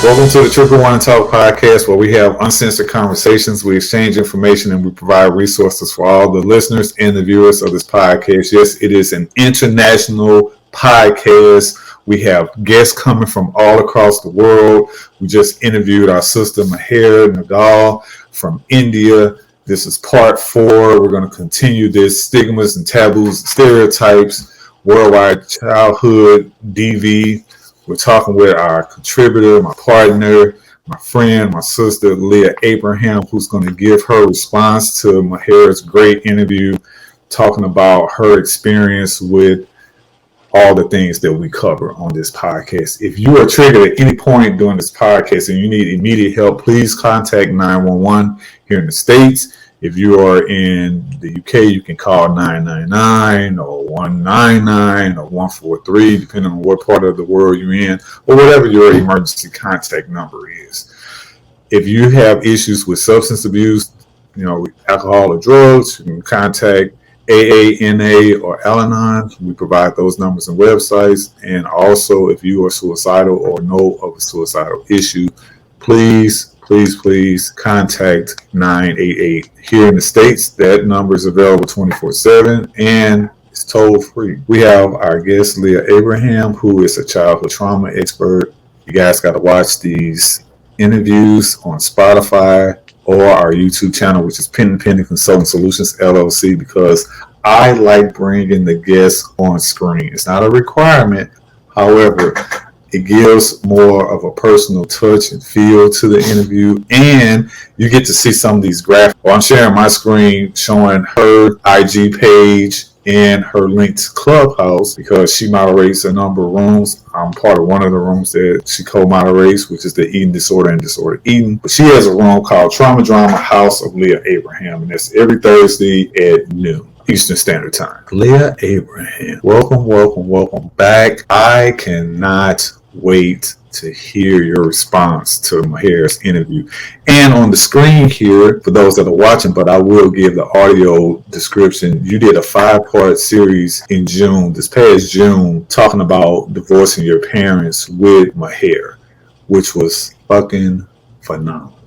Welcome to the Trigger One and Talk podcast, where we have uncensored conversations, we exchange information, and we provide resources for all the listeners and the viewers of this podcast. Yes, it is an international podcast. We have guests coming from all across the world. We just interviewed our sister Nagar from India. This is part 4. We're going to continue this stigmas and taboos, stereotypes, worldwide childhood, DV. We're talking with our contributor, my partner, my friend, my sister, Leah Abraham, who's going to give her response to Maher's great interview, talking about her experience with all the things that we cover on this podcast. If you are triggered at any point during this podcast and you need immediate help, please contact 911 here in the States. If you are in the UK, you can call 999 or 199 or 143, depending on what part of the world you're in, or whatever your emergency contact number is. If you have issues with substance abuse, alcohol or drugs, you can contact AANA or Al-Anon. We provide those numbers and websites. And also, if you are suicidal or know of a suicidal issue, please contact 988. Here in the States, that number is available 24/7 and it's toll free. We have our guest, Leah Abraham, who is a childhood trauma expert. You guys got to watch these interviews on Spotify or our YouTube channel, which is Pending Consulting Solutions, LLC, because I like bringing the guests on screen. It's not a requirement. However, it gives more of a personal touch and feel to the interview, and you get to see some of these graphics. Well, I'm sharing my screen showing her IG page and her link to Clubhouse because she moderates a number of rooms. I'm part of one of the rooms that she co-moderates, which is the Eating Disorder and Disorder Eating. But she has a room called Trauma Drama House of Leah Abraham, and that's every Thursday at noon Eastern Standard Time. Leah Abraham, welcome back. I cannot wait to hear your response to Maher's interview. And on the screen here, for those that are watching, but I will give the audio description, you did a 5-part series in June, this past June, talking about divorcing your parents with Maher, which was fucking phenomenal.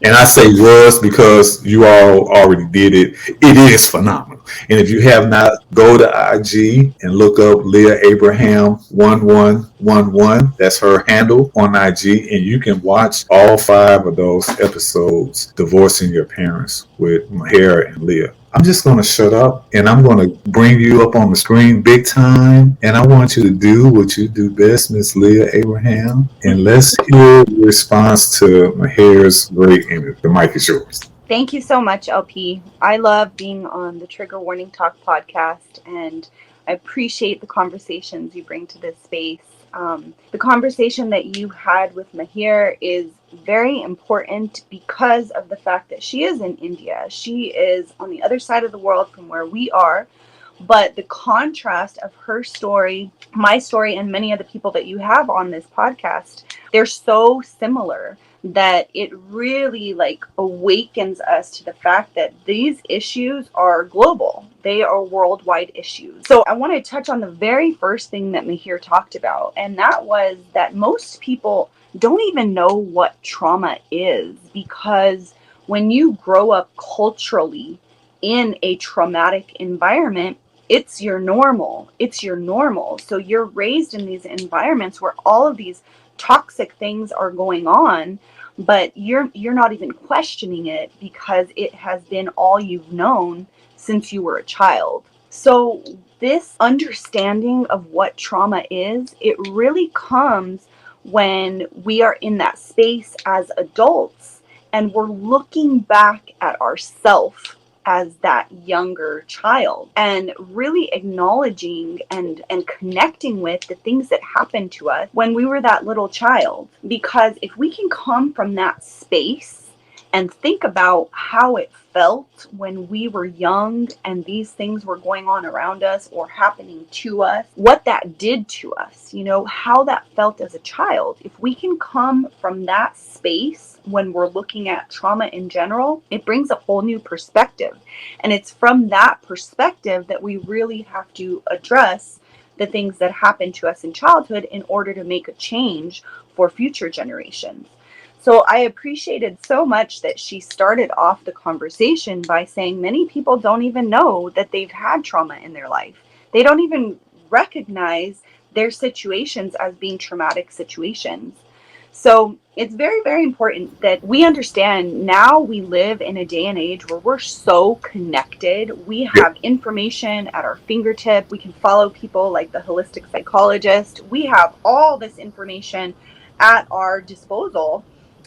And I say was because you all already did it. It is phenomenal. And if you have not, go to IG and look up Leah Abraham 1111. That's her handle on IG. And you can watch all 5 of those episodes, Divorcing Your Parents with Maher and Leah. I'm just going to shut up and I'm going to bring you up on the screen big time. And I want you to do what you do best, Miss Leah Abraham. And let's hear your response to Maher's great interview. The mic is yours. Thank you so much, LP. I love being on the Trigger Warning Talk podcast, and I appreciate the conversations you bring to this space. The conversation that you had with Maher is very important because of the fact that she is in India. She is on the other side of the world from where we are, but the contrast of her story, my story, and many of the people that you have on this podcast, they're so similar that it really awakens us to the fact that these issues are global. They are worldwide issues. So I want to touch on the very first thing that Maher talked about, and that was that most people don't even know what trauma is, because when you grow up culturally in a traumatic environment, it's your normal. So you're raised in these environments where all of these toxic things are going on, but you're not even questioning it because it has been all you've known since you were a child. So this understanding of what trauma is, it really comes when we are in that space as adults and we're looking back at ourselves as that younger child and really acknowledging and connecting with the things that happened to us when we were that little child. Because if we can come from that space and think about how it felt when we were young and these things were going on around us or happening to us, what that did to us, how that felt as a child. If we can come from that space when we're looking at trauma in general, it brings a whole new perspective. And it's from that perspective that we really have to address the things that happened to us in childhood in order to make a change for future generations. So I appreciated so much that she started off the conversation by saying many people don't even know that they've had trauma in their life. They don't even recognize their situations as being traumatic situations. So it's very, very important that we understand now we live in a day and age where we're so connected. We have information at our fingertip. We can follow people like the holistic psychologist. We have all this information at our disposal.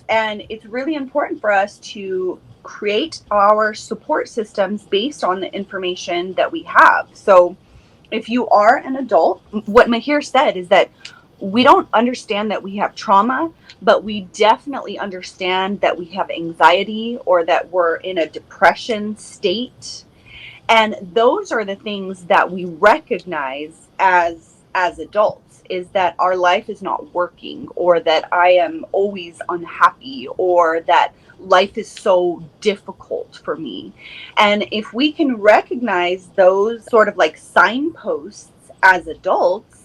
And it's really important for us to create our support systems based on the information that we have. So if you are an adult, what Mahir said is that we don't understand that we have trauma, but we definitely understand that we have anxiety or that we're in a depression state. And those are the things that we recognize as adults, is that our life is not working, or that I am always unhappy, or that life is so difficult for me. And if we can recognize those sort of like signposts as adults,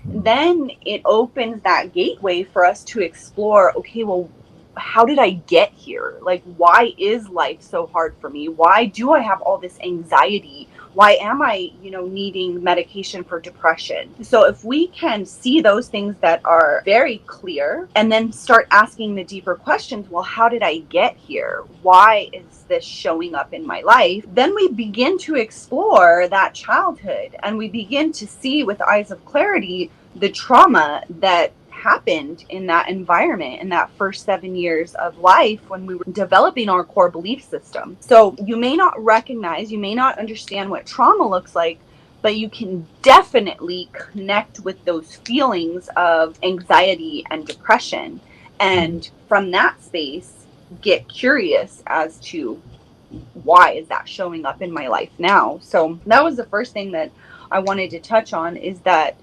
then it opens that gateway for us to explore, okay, well, how did I get here? Like, why is life so hard for me? Why do I have all this anxiety? Why am I, needing medication for depression? So if we can see those things that are very clear and then start asking the deeper questions, well, how did I get here? Why is this showing up in my life? Then we begin to explore that childhood, and we begin to see with eyes of clarity the trauma that happened in that environment in that first 7 years of life when we were developing our core belief system. So you may not recognize, you may not understand what trauma looks like, but you can definitely connect with those feelings of anxiety and depression. And from that space, get curious as to why is that showing up in my life now. So that was the first thing that I wanted to touch on, is that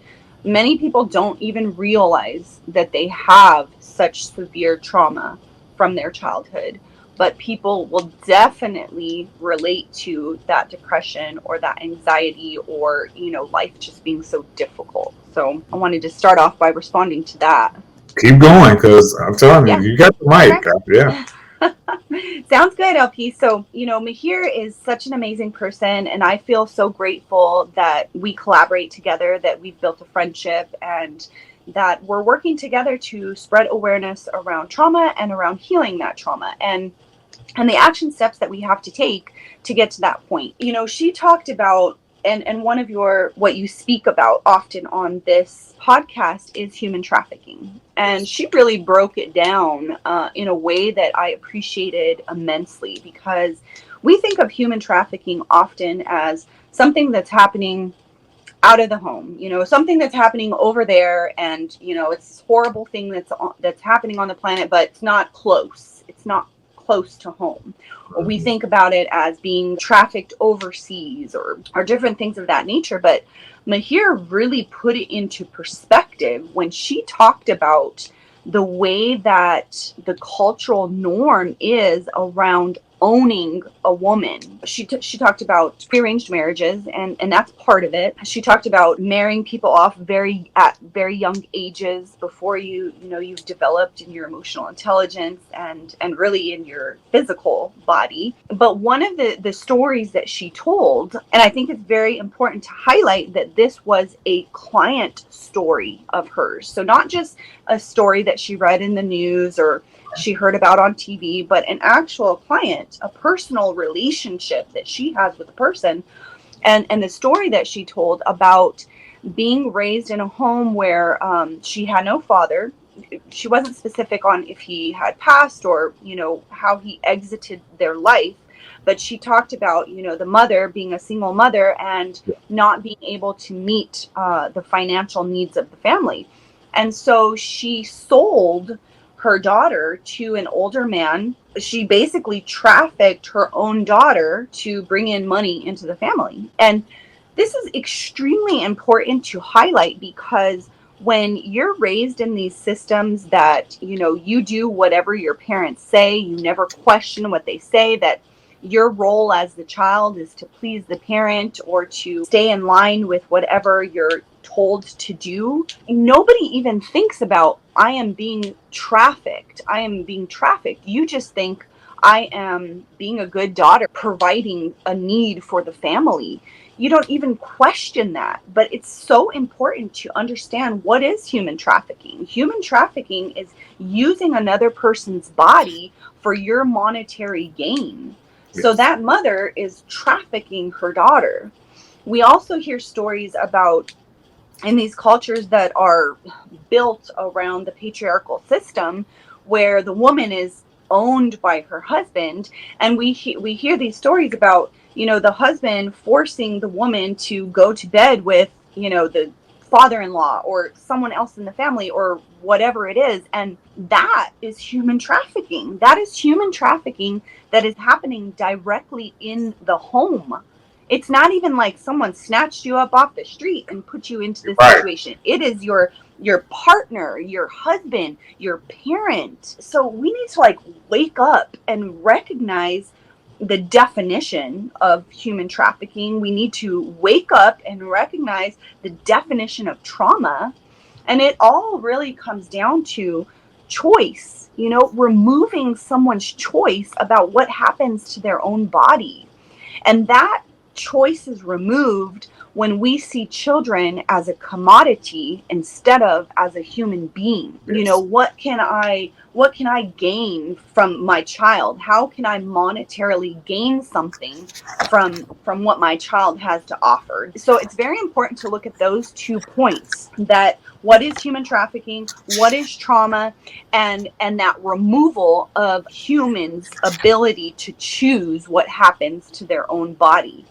many people don't even realize that they have such severe trauma from their childhood, but people will definitely relate to that depression or that anxiety or, life just being so difficult. So I wanted to start off by responding to that. Keep going, because I'm telling you, you got the mic. Okay. Yeah. Sounds good, LP. So, Mahir is such an amazing person, and I feel so grateful that we collaborate together, that we've built a friendship, and that we're working together to spread awareness around trauma and around healing that trauma and the action steps that we have to take to get to that point. She talked about, and one of what you speak about often on this podcast is human trafficking. And she really broke it down in a way that I appreciated immensely, because we think of human trafficking often as something that's happening out of the home, something that's happening over there, and it's this horrible thing that's happening on the planet, but it's not close. It's not close to home. Or we think about it as being trafficked overseas or different things of that nature. But Mahir really put it into perspective when she talked about the way that the cultural norm is around owning a woman. She talked about prearranged marriages, and that's part of it. She talked about marrying people off at very young ages before you've developed in your emotional intelligence and really in your physical body. But one of the stories that she told, and I think it's very important to highlight that this was a client story of hers. So not just a story that she read in the news or she heard about on TV, but an actual client, a personal relationship that she has with a person. And the story that she told about being raised in a home where she had no father. She wasn't specific on if he had passed or, how he exited their life. But she talked about, the mother being a single mother and not being able to meet the financial needs of the family. And so she sold her daughter to an older man. She basically trafficked her own daughter to bring in money into the family. And this is extremely important to highlight, because when you're raised in these systems that, you do whatever your parents say, you never question what they say, that your role as the child is to please the parent or to stay in line with whatever you're told to do. Nobody even thinks about, I am being trafficked. I am being trafficked. You just think, I am being a good daughter, providing a need for the family. You don't even question that. But it's so important to understand, what is human trafficking. Human trafficking is using another person's body for your monetary gain. So that mother is trafficking her daughter. We also hear stories about, in these cultures that are built around the patriarchal system, where the woman is owned by her husband, and we hear these stories about, the husband forcing the woman to go to bed with, the father-in-law or someone else in the family or whatever it is. And that is human trafficking. That is human trafficking that is happening directly in the home. It's not even like someone snatched you up off the street and put you into this situation. It is your partner, your husband, your parent. So we need to wake up and recognize the definition of human trafficking. We need to wake up and recognize the definition of trauma. And it all really comes down to choice, removing someone's choice about what happens to their own body. And that choice is removed when we see children as a commodity instead of as a human being. Yes. What can I gain from my child? How can I monetarily gain something from what my child has to offer? So it's very important to look at those 2 points, that what is human trafficking, what is trauma, and that removal of humans' ability to choose what happens to their own body.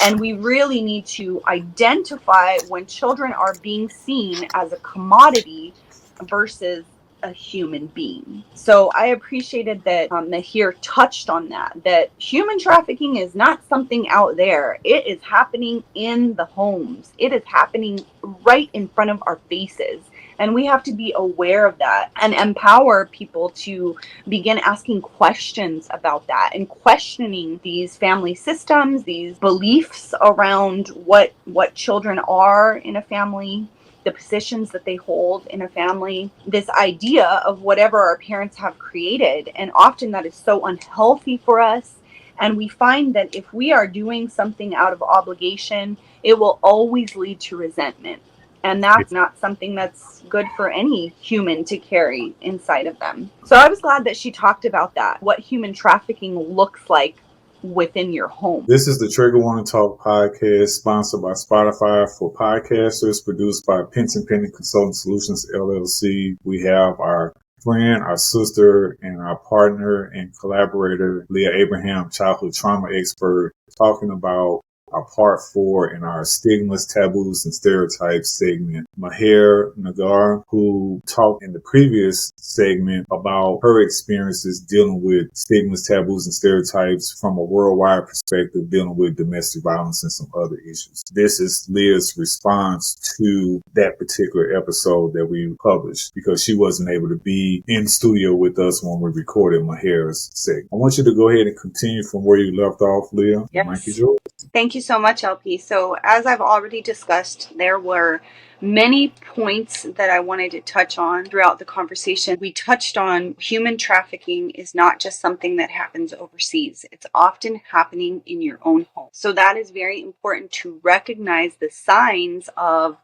And we really need to identify when children are being seen as a commodity versus a human being. So I appreciated that Mahir touched on that human trafficking is not something out there. It is happening in the homes. It is happening right in front of our faces. And we have to be aware of that and empower people to begin asking questions about that and questioning these family systems, these beliefs around what children are in a family, the positions that they hold in a family, this idea of whatever our parents have created. And often that is so unhealthy for us. And we find that if we are doing something out of obligation, it will always lead to resentment. And that's not something that's good for any human to carry inside of them. So I was glad that she talked about that, what human trafficking looks like within your home. This is the Trigger Warning Talk podcast, sponsored by Spotify for podcasters, produced by Penson Pending Consulting Solutions, LLC. We have our friend, our sister, and our partner and collaborator, Leah Abraham, childhood trauma expert, talking about our part 4 in our stigmas, taboos, and stereotypes segment. Mahir Nagar, who talked in the previous segment about her experiences dealing with stigmas, taboos, and stereotypes from a worldwide perspective, dealing with domestic violence and some other issues. This is Leah's response to that particular episode that we published, because she wasn't able to be in studio with us when we recorded Mahir's segment. I want you to go ahead and continue from where you left off, Leah. Yes. The mic is yours. Thank you so much, LP. So as I've already discussed, there were many points that I wanted to touch on throughout the conversation. We touched on human trafficking is not just something that happens overseas. It's often happening in your own home. So that is very important to recognize the signs of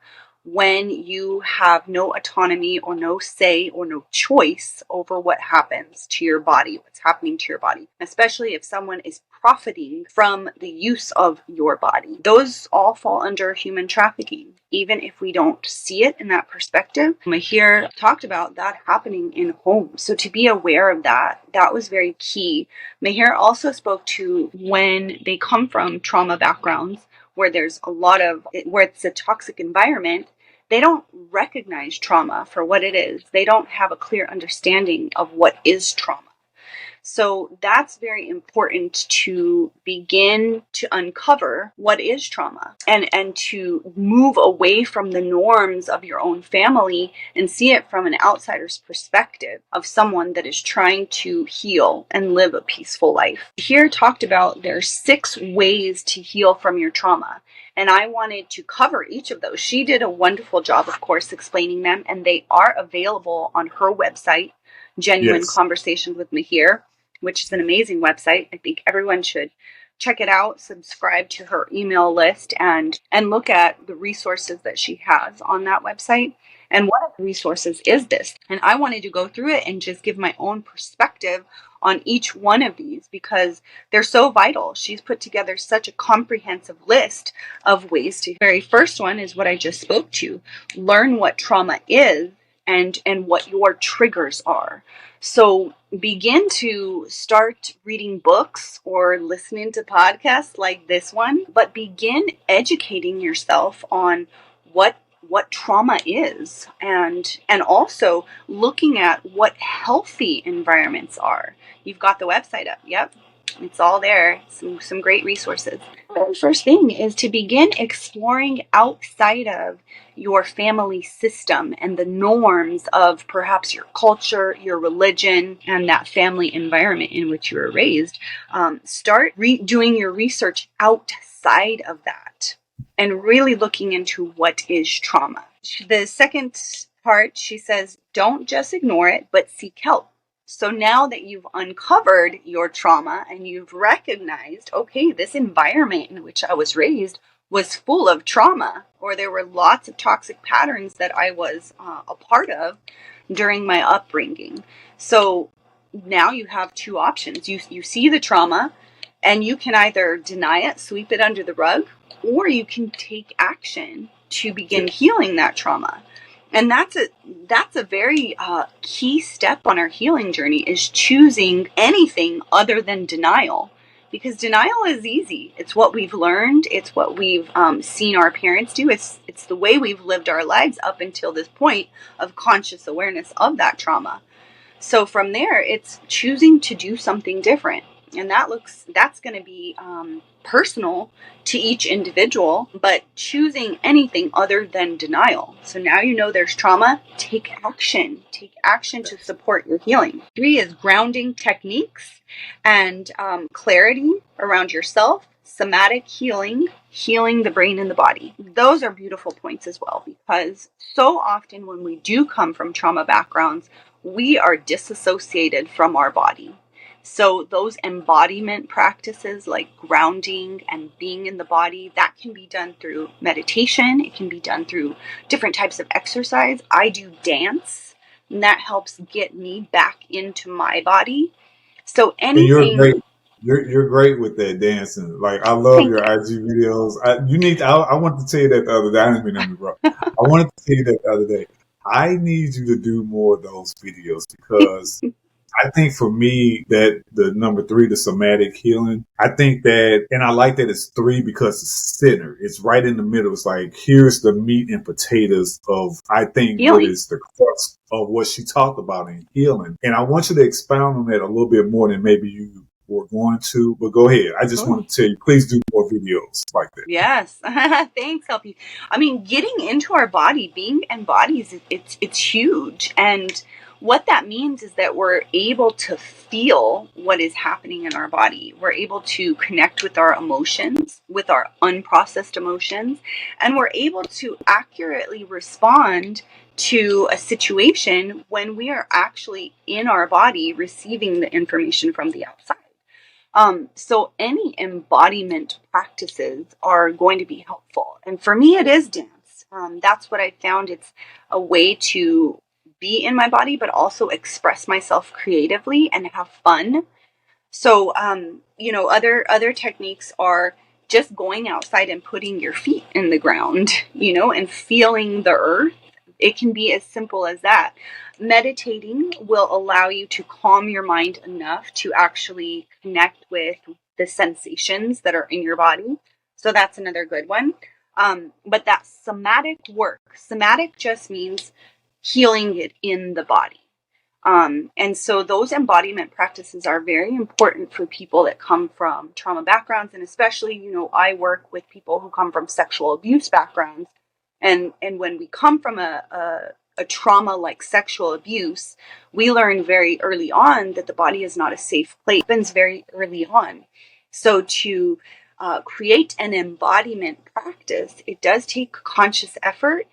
when you have no autonomy or no say or no choice over what happens to your body, what's happening to your body, especially if someone is profiting from the use of your body. Those all fall under human trafficking, even if we don't see it in that perspective. Mahir talked about that happening in homes. So to be aware of that was very key. Mahir also spoke to when they come from trauma backgrounds, where there's where it's a toxic environment, they don't recognize trauma for what it is. They don't have a clear understanding of what is trauma. So that's very important to begin to uncover what is trauma, and to move away from the norms of your own family and see it from an outsider's perspective of someone that is trying to heal and live a peaceful life. Here talked about there's 6 ways to heal from your trauma. And I wanted to cover each of those. She did a wonderful job, of course, explaining them, and they are available on her website, Genuine Yes. Conversations with Mahir, which is an amazing website. I think everyone should check it out, subscribe to her email list, and look at the resources that she has on that website. And one of the resources is this. And I wanted to go through it and just give my own perspective on each one of these because they're so vital. She's put together such a comprehensive list of ways to. The very first one is what I just spoke to. Learn what trauma is and what your triggers are. So begin to start reading books or listening to podcasts like this one, but begin educating yourself on what trauma is, and also looking at what healthy environments are. You've got the website up. Yep. It's all there. Some great resources. The very first thing is to begin exploring outside of your family system and the norms of perhaps your culture, your religion, and that family environment in which you were raised. Start doing your research outside of that and really looking into what is trauma. The second part, she says, don't just ignore it, but seek help. So now that you've uncovered your trauma and you've recognized, okay, this environment in which I was raised was full of trauma, or there were lots of toxic patterns that I was a part of during my upbringing. So now you have 2 options. You see the trauma and you can either deny it, sweep it under the rug, or you can take action to begin healing that trauma. And that's a very key step on our healing journey, is choosing anything other than denial. Because denial is easy. It's what we've learned. It's what we've seen our parents do. It's the way we've lived our lives up until this point of conscious awareness of that trauma. So from there, it's choosing to do something different. And that's going to be personal to each individual, but choosing anything other than denial. So now you know there's trauma, take action. Take action to support your healing. 3 is grounding techniques and clarity around yourself, somatic healing, healing the brain and the body. Those are beautiful points as well, because so often when we do come from trauma backgrounds, we are disassociated from our body. So those embodiment practices like grounding and being in the body, that can be done through meditation. It can be done through different types of exercise. I do dance, and that helps get me back into my body. So And you're anything. great. You're great with that dancing. Like I love Thank your you. IG videos. You need. I wanted to tell you that the other day. I didn't mean to interrupt. I wanted to tell you that the other day. I need you to do more of those videos because I think for me that the number 3, the somatic healing, I think that, and I like that it's 3 because it's center. It's right in the middle. It's like, here's the meat and potatoes of, I think, what Healing. is the crux of what she talked about in healing. And I want you to expound on that a little bit more than maybe you were going to, but go ahead. I just want to tell you, please do more videos like that. Yes. Thanks, LP. I mean, getting into our body, being in bodies, it's huge. And what that means is that we're able to feel what is happening in our body. We're able to connect with our emotions, with our unprocessed emotions, and we're able to accurately respond to a situation when we are actually in our body receiving the information from the outside. So any embodiment practices are going to be helpful. And for me, it is dance. That's what I found. It's a way to be in my body, but also express myself creatively and have fun. So, other techniques are just going outside and putting your feet in the ground, and feeling the earth. It can be as simple as that. Meditating will allow you to calm your mind enough to actually connect with the sensations that are in your body. So that's another good one. But that somatic work, somatic just means healing it in the body. And so those embodiment practices are very important for people that come from trauma backgrounds. And especially, I work with people who come from sexual abuse backgrounds. And when we come from a trauma like sexual abuse, we learn very early on that the body is not a safe place. It happens very early on. So to create an embodiment practice, it does take conscious effort,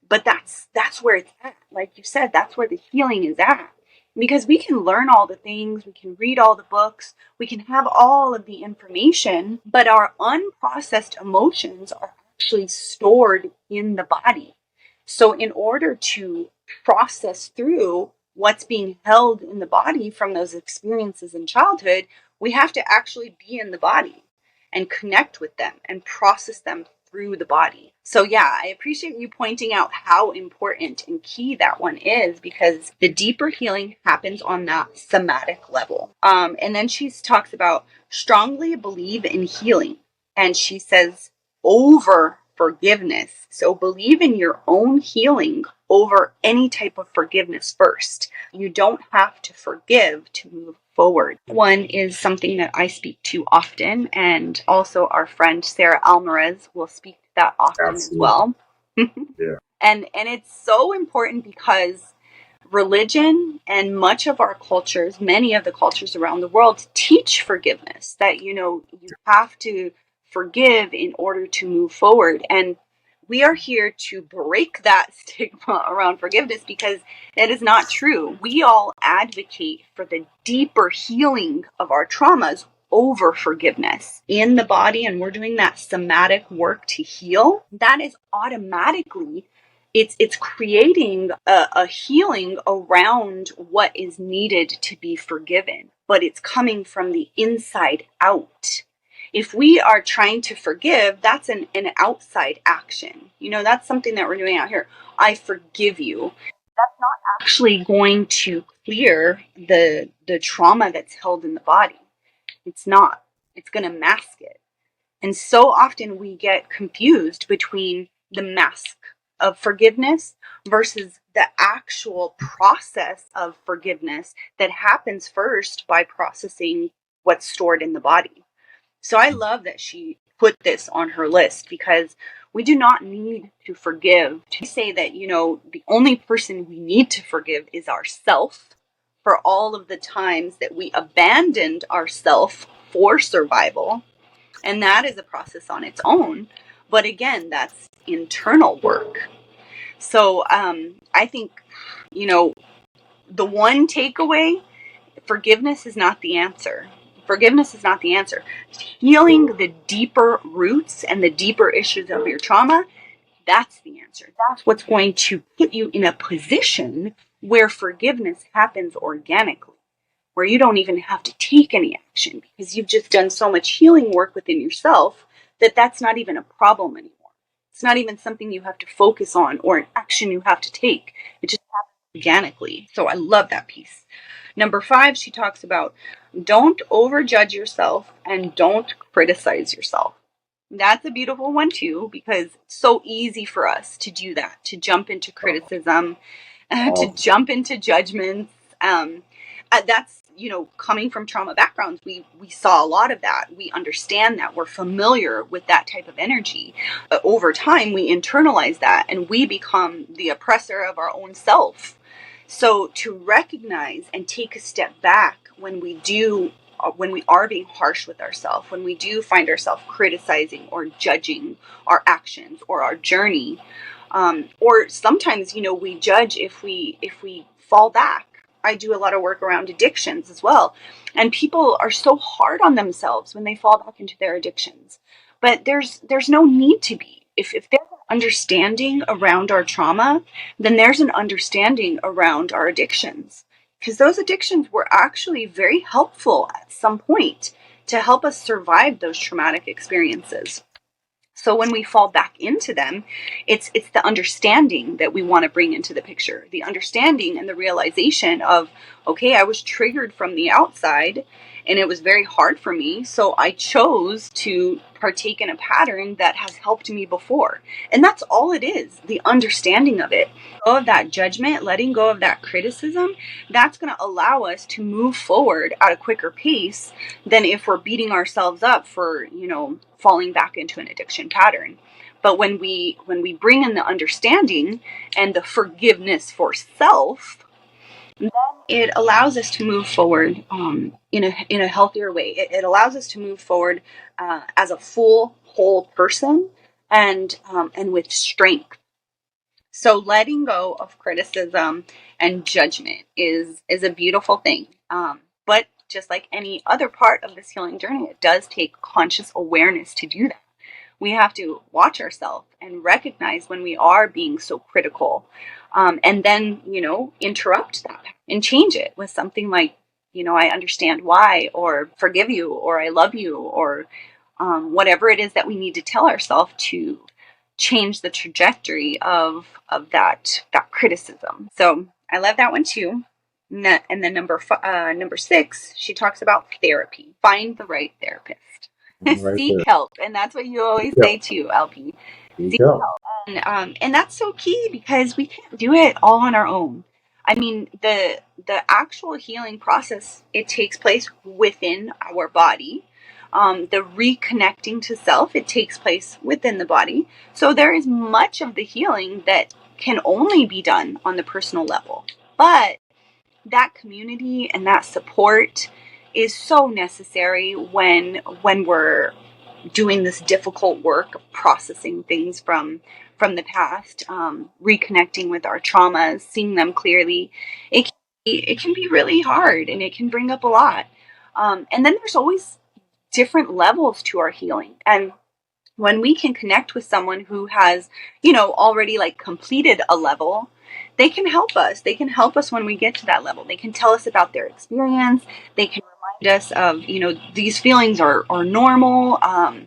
but that's where it's at. Like you said, that's where the healing is at. Because we can learn all the things, we can read all the books, we can have all of the information, but our unprocessed emotions are actually stored in the body. So in order to process through what's being held in the body from those experiences in childhood, we have to actually be in the body and connect with them and process them through the body. So yeah, I appreciate you pointing out how important and key that one is, because the deeper healing happens on that somatic level. And then she talks about strongly believe in healing. And she says over forgiveness. So believe in your own healing over any type of forgiveness first. You don't have to forgive to move forward. One is something that I speak to often, and also our friend Sarah Alvarez will speak to that often as well. Yeah. And it's so important because religion and much of our cultures, many of the cultures around the world, teach forgiveness, that you have to forgive in order to move forward. And we are here to break that stigma around forgiveness, because that is not true. We all advocate for the deeper healing of our traumas over forgiveness in the body, and we're doing that somatic work to heal. That is automatically, it's creating a healing around what is needed to be forgiven, but it's coming from the inside out. If we are trying to forgive, that's an outside action. That's something that we're doing out here. I forgive you. That's not actually going to clear the trauma that's held in the body. It's not. It's going to mask it. And so often we get confused between the mask of forgiveness versus the actual process of forgiveness that happens first by processing what's stored in the body. So I love that she put this on her list, because we do not need to forgive. To say that, the only person we need to forgive is ourself for all of the times that we abandoned ourself for survival. And that is a process on its own. But again, that's internal work. So I think, the one takeaway, forgiveness is not the answer. Forgiveness is not the answer. Healing the deeper roots and the deeper issues of your trauma, that's the answer. That's what's going to put you in a position where forgiveness happens organically, where you don't even have to take any action, because you've just done so much healing work within yourself that that's not even a problem anymore. It's not even something you have to focus on or an action you have to take. It just happens organically. So I love that piece. Number 5, she talks about don't overjudge yourself and don't criticize yourself. That's a beautiful one too, because it's so easy for us to do that, to jump into criticism, to jump into judgments. That's, coming from trauma backgrounds, we saw a lot of that. We understand that. We're familiar with that type of energy. Over time, we internalize that and we become the oppressor of our own self. So to recognize and take a step back when we are being harsh with ourselves, when we do find ourselves criticizing or judging our actions or our journey, or sometimes, we judge if we fall back. I do a lot of work around addictions as well. And people are so hard on themselves when they fall back into their addictions. But there's no need to be. If there's an understanding around our trauma, then there's an understanding around our addictions. Because those addictions were actually very helpful at some point to help us survive those traumatic experiences. So when we fall back into them, it's the understanding that we want to bring into the picture. The understanding and the realization of, okay, I was triggered from the outside, and it was very hard for me. So I chose to partake in a pattern that has helped me before. And that's all it is, the understanding of it. Go of that judgment, letting go of that criticism, that's going to allow us to move forward at a quicker pace than if we're beating ourselves up for, falling back into an addiction pattern. But when we bring in the understanding and the forgiveness for self, then it allows us to move forward in a healthier way. It allows us to move forward as a full, whole person and with strength. So letting go of criticism and judgment is a beautiful thing. But just like any other part of this healing journey, it does take conscious awareness to do that. We have to watch ourselves and recognize when we are being so critical, and then, interrupt that and change it with something like, I understand why, or forgive you, or I love you, or whatever it is that we need to tell ourselves to change the trajectory of that criticism. So I love that one too. And then number 6, she talks about therapy. Find the right therapist. Right Seek there. help, and that's what you always say too, LP. Seek Yeah. help, and that's so key because we can't do it all on our own. I mean, the actual healing process, it takes place within our body. The reconnecting to self, it takes place within the body. So there is much of the healing that can only be done on the personal level, but that community and that support is so necessary when we're doing this difficult work of processing things from the past, reconnecting with our traumas, seeing them clearly. It can be really hard, and it can bring up a lot. And then there's always different levels to our healing, and when we can connect with someone who has, already like completed a level, they can help us. They can help us when we get to that level. They can tell us about their experience. They can remind us of, these feelings are normal.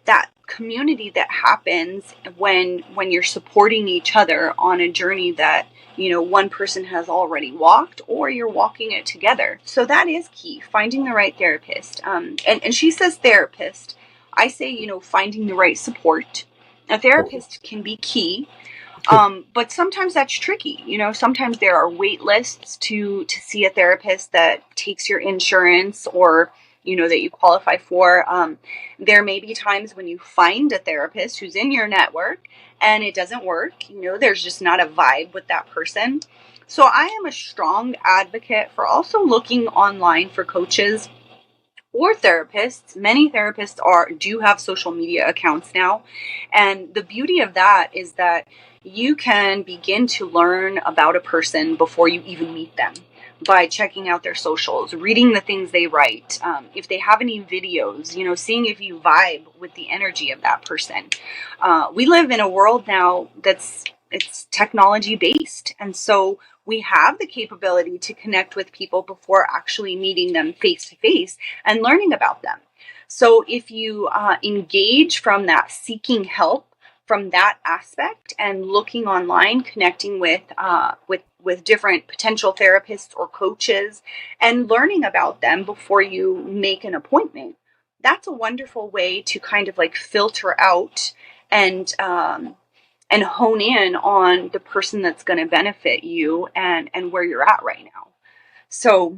That community that happens when you're supporting each other on a journey that, one person has already walked, or you're walking it together. So that is key, finding the right therapist. And she says therapist. I say, finding the right support. A therapist can be key, but sometimes that's tricky. Sometimes there are wait lists to see a therapist that takes your insurance or, that you qualify for. There may be times when you find a therapist who's in your network and it doesn't work. There's just not a vibe with that person. So I am a strong advocate for also looking online for coaches or therapists. Many therapists do have social media accounts now. And the beauty of that is that you can begin to learn about a person before you even meet them by checking out their socials, reading the things they write, if they have any videos, seeing if you vibe with the energy of that person. We live in a world now it's technology based. And so we have the capability to connect with people before actually meeting them face to face and learning about them. So if you engage from that seeking help from that aspect and looking online, connecting with different potential therapists or coaches and learning about them before you make an appointment, that's a wonderful way to kind of like filter out and hone in on the person that's going to benefit you and where you're at right now. So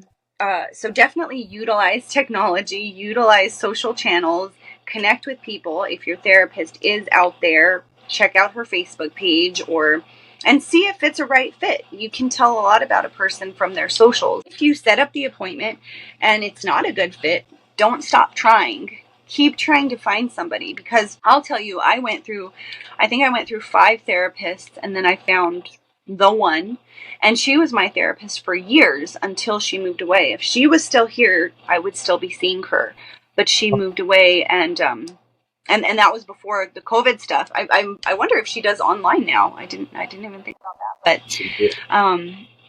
definitely utilize technology, utilize social channels, connect with people. If your therapist is out there, check out her Facebook page and see if it's a right fit. You can tell a lot about a person from their socials. If you set up the appointment and it's not a good fit, don't stop trying. Keep trying to find somebody, because I'll tell you, I went through 5 therapists, and then I found the one, and she was my therapist for years until she moved away. If she was still here, I would still be seeing her, but she moved away, and that was before the COVID stuff. I wonder if she does online now. I didn't even think about that, but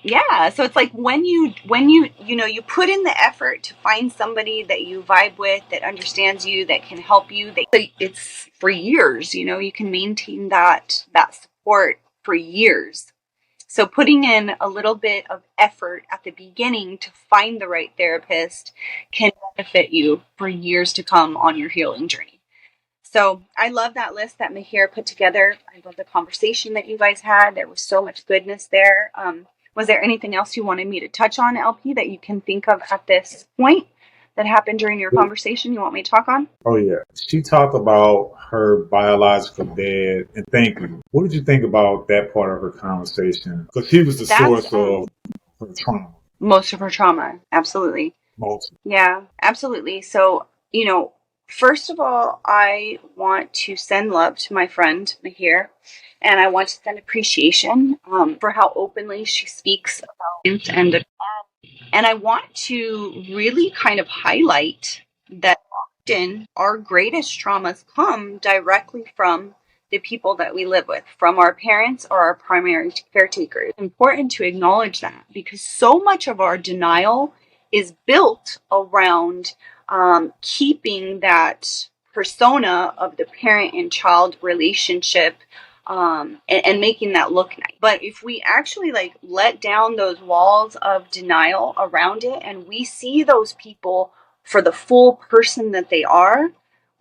yeah, so it's like when you you put in the effort to find somebody that you vibe with, that understands you, that can help you, it's for years. You can maintain that support for years. So putting in a little bit of effort at the beginning to find the right therapist can benefit you for years to come on your healing journey. So I love that list that Mahir put together. I love the conversation that you guys had. There was so much goodness there. Was there anything else you wanted me to touch on, LP, that you can think of at this point that happened during your conversation you want me to talk on? Oh, yeah. She talked about her biological dad, and thank you. What did you think about that part of her conversation? Because he was the source of her trauma. Most of her trauma, absolutely. Yeah, absolutely. So, first of all, I want to send love to my friend Mahir, and I want to send appreciation for how openly she speaks about it, and I want to really kind of highlight that often our greatest traumas come directly from the people that we live with, from our parents or our primary caretakers. It's important to acknowledge that because so much of our denial is built around keeping that persona of the parent and child relationship and making that look nice. But if we actually let down those walls of denial around it and we see those people for the full person that they are,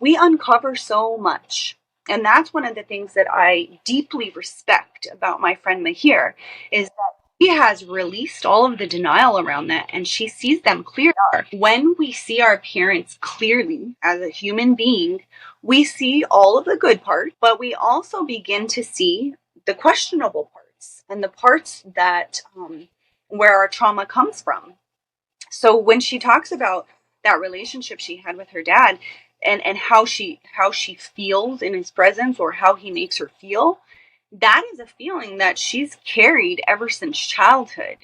we uncover so much. And that's one of the things that I deeply respect about my friend Mahir is that she has released all of the denial around that and she sees them clearly. When we see our parents clearly as a human being, we see all of the good parts, but we also begin to see the questionable parts and the parts that where our trauma comes from. So when she talks about that relationship she had with her dad and how she feels in his presence or how he makes her feel, that is a feeling that she's carried ever since childhood.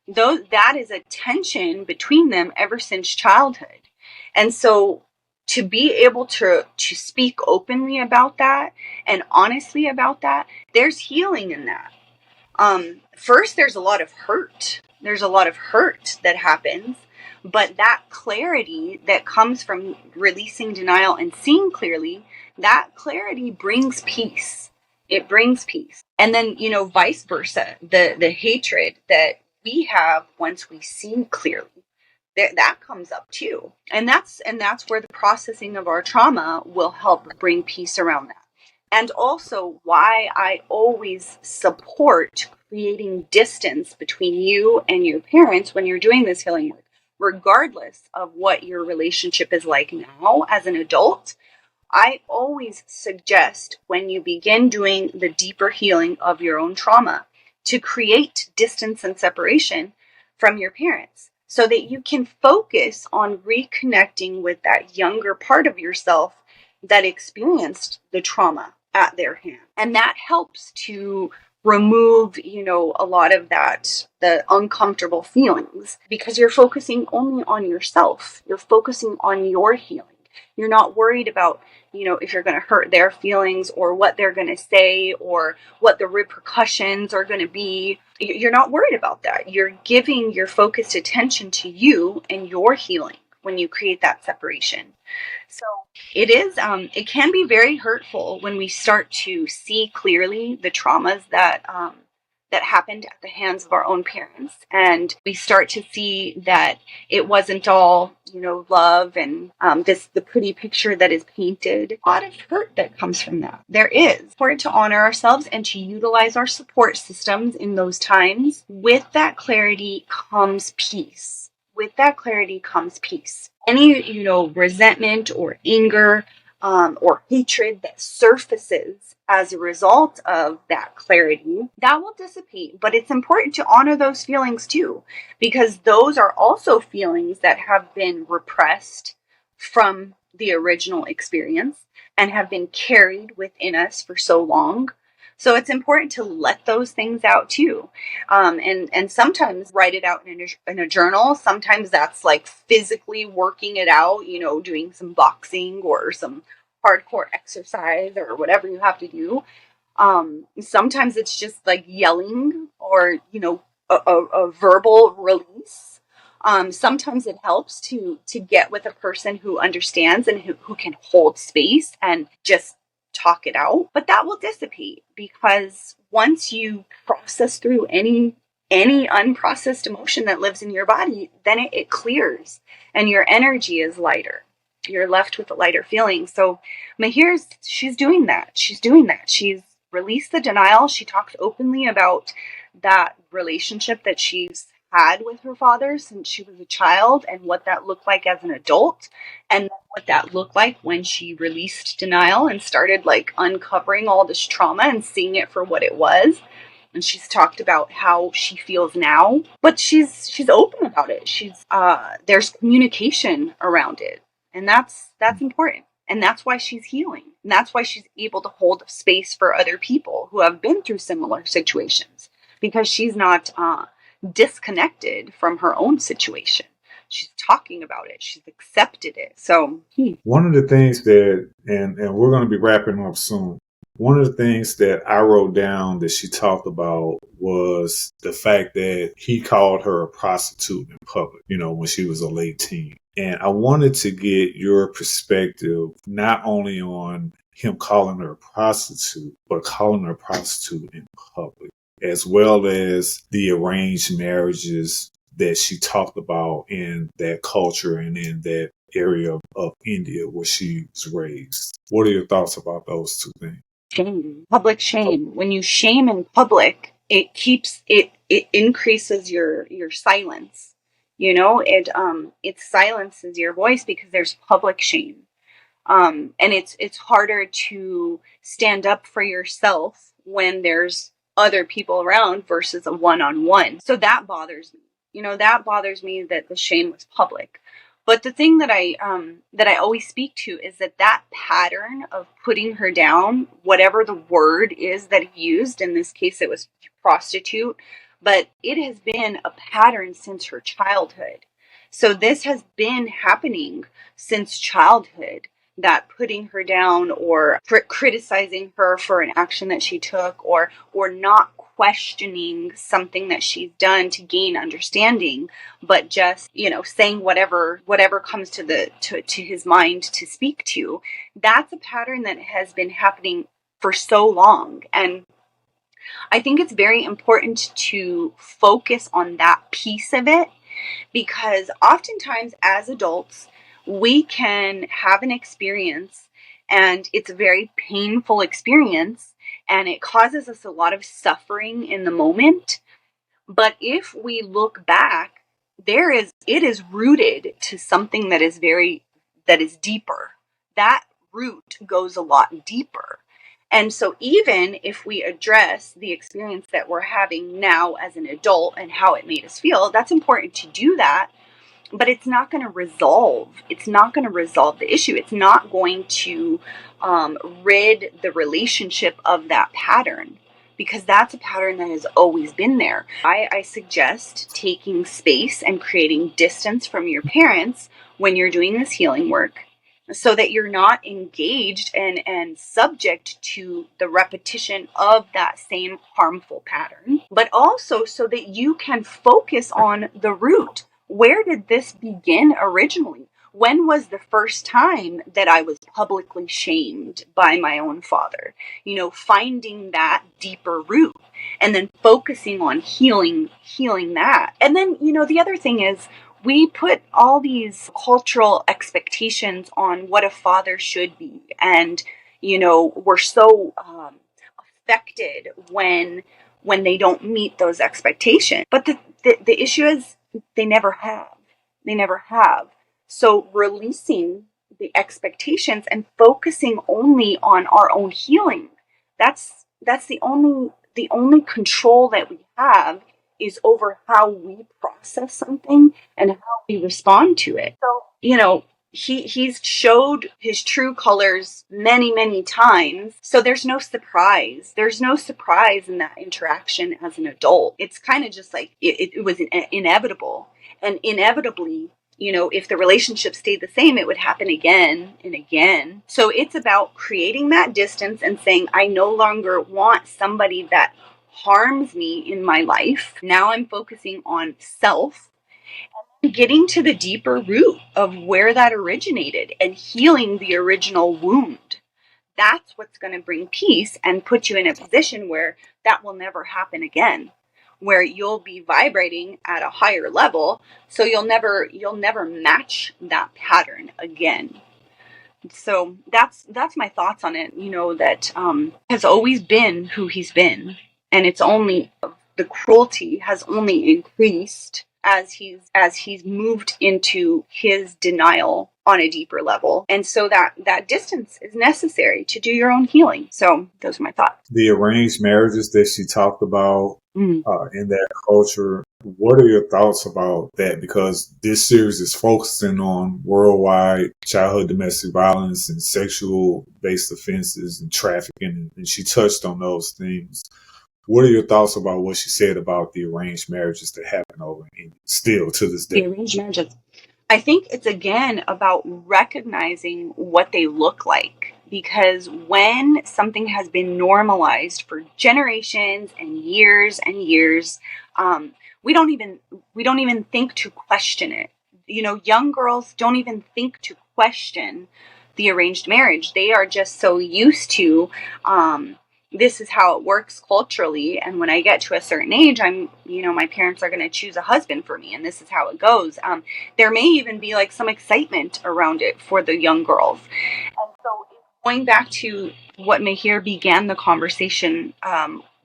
That is a tension between them ever since childhood. And so to be able to speak openly about that and honestly about that, there's healing in that. First, there's a lot of hurt. There's a lot of hurt that happens, but that clarity that comes from releasing denial and seeing clearly, that clarity brings peace. It brings peace. And then, vice versa, the hatred that we have once we see clearly, that comes up too. And that's where the processing of our trauma will help bring peace around that. And also why I always support creating distance between you and your parents when you're doing this healing work, regardless of what your relationship is like now as an adult. I always suggest when you begin doing the deeper healing of your own trauma to create distance and separation from your parents so that you can focus on reconnecting with that younger part of yourself that experienced the trauma at their hand. And that helps to remove, a lot of the uncomfortable feelings because you're focusing only on yourself. You're focusing on your healing. You're not worried about, if you're going to hurt their feelings or what they're going to say or what the repercussions are going to be. You're not worried about that. You're giving your focused attention to you and your healing when you create that separation. So it can be very hurtful when we start to see clearly the traumas that happened at the hands of our own parents. And we start to see that it wasn't all, love and the pretty picture that is painted. A lot of hurt that comes from that. There is. It's important to honor ourselves and to utilize our support systems in those times. With that clarity comes peace. With that clarity comes peace. Any, resentment or anger or hatred that surfaces as a result of that clarity, that will dissipate. But it's important to honor those feelings too, because those are also feelings that have been repressed from the original experience and have been carried within us for so long. So it's important to let those things out too. And sometimes write it out in a journal. Sometimes that's like physically working it out, doing some boxing or some hardcore exercise or whatever you have to do. Sometimes it's just like yelling or, a verbal release. Sometimes it helps to get with a person who understands and who can hold space and just talk it out, but that will dissipate, because once you process through any unprocessed emotion that lives in your body, then it clears and your energy is lighter. You're left with a lighter feeling. So Mahir's, she's doing that. She's released the denial. She talks openly about that relationship that she's had with her father since she was a child, and what that looked like as an adult, and what that looked like when she released denial and started like uncovering all this trauma and seeing it for what it was. And she's talked about how she feels now, but she's open about it. There's communication around it, and that's important. And that's why she's healing. And that's why she's able to hold space for other people who have been through similar situations, because she's not disconnected from her own situation. She's talking about it. She's accepted it. So one of the things that, and we're going to be wrapping up soon. One of the things that I wrote down that she talked about was the fact that he called her a prostitute in public, when she was a late teen. And I wanted to get your perspective, not only on him calling her a prostitute, but calling her a prostitute in public, as well as the arranged marriages that she talked about in that culture and in that area of India where she was raised. What are your thoughts about those two things? Shame, public shame. When you shame in public, it increases your silence. It silences your voice because there's public shame. And it's harder to stand up for yourself when there's other people around versus a one-on-one. So that bothers me. That bothers me that the shame was public. But the thing that I always speak to is that pattern of putting her down, whatever the word is that he used, in this case it was prostitute, but it has been a pattern since her childhood. So this has been happening since childhood, that putting her down or criticizing her for an action that she took, or not questioning something that she's done to gain understanding, but just saying whatever comes to his mind to speak to. That's a pattern that has been happening for so long, and I think it's very important to focus on that piece of it, because oftentimes as adults we can have an experience, and it's a very painful experience, and it causes us a lot of suffering in the moment. But if we look back, it is rooted to something that is deeper. That root goes a lot deeper. And so even if we address the experience that we're having now as an adult and how it made us feel, that's important to do that. But it's not going to resolve the issue. It's not going to rid the relationship of that pattern, because that's a pattern that has always been there. I suggest taking space and creating distance from your parents when you're doing this healing work, so that you're not engaged and subject to the repetition of that same harmful pattern, but also so that you can focus on the root. Where did this begin originally? When was the first time that I was publicly shamed by my own father? Finding that deeper root and then focusing on healing that. And then, the other thing is, we put all these cultural expectations on what a father should be. And, we're so affected when they don't meet those expectations. But the issue is, they never have. So releasing the expectations and focusing only on our own healing, that's the only control that we have, is over how we process something and how we respond to it. So, he's showed his true colors many times, so there's no surprise in that interaction as an adult. It's kind of just like it was inevitable, and inevitably, if the relationship stayed the same, it would happen again and again. So it's about creating that distance and saying, I no longer want somebody that harms me in my life. Now I'm focusing on self, getting to the deeper root of where that originated and healing the original wound. That's what's going to bring peace and put you in a position where that will never happen again, where you'll be vibrating at a higher level, so you'll never match that pattern again. So that's my thoughts on it. That has always been who he's been, and it's only the cruelty has only increased as he's moved into his denial on a deeper level. And so that distance is necessary to do your own healing. So those are my thoughts. The arranged marriages that she talked about Mm. in that culture, what are your thoughts about that? Because this series is focusing on worldwide childhood domestic violence and sexual based offenses and trafficking, and she touched on those things. What are your thoughts about what she said about the arranged marriages that happen over in still to this day? The arranged marriages. I think it's again about recognizing what they look like, because when something has been normalized for generations and years, we don't even think to question it. Young girls don't even think to question the arranged marriage. They are just so used to this is how it works culturally, and when I get to a certain age, my parents are going to choose a husband for me, and this is how it goes. There may even be like some excitement around it for the young girls. And so going back to what Mahir began the conversation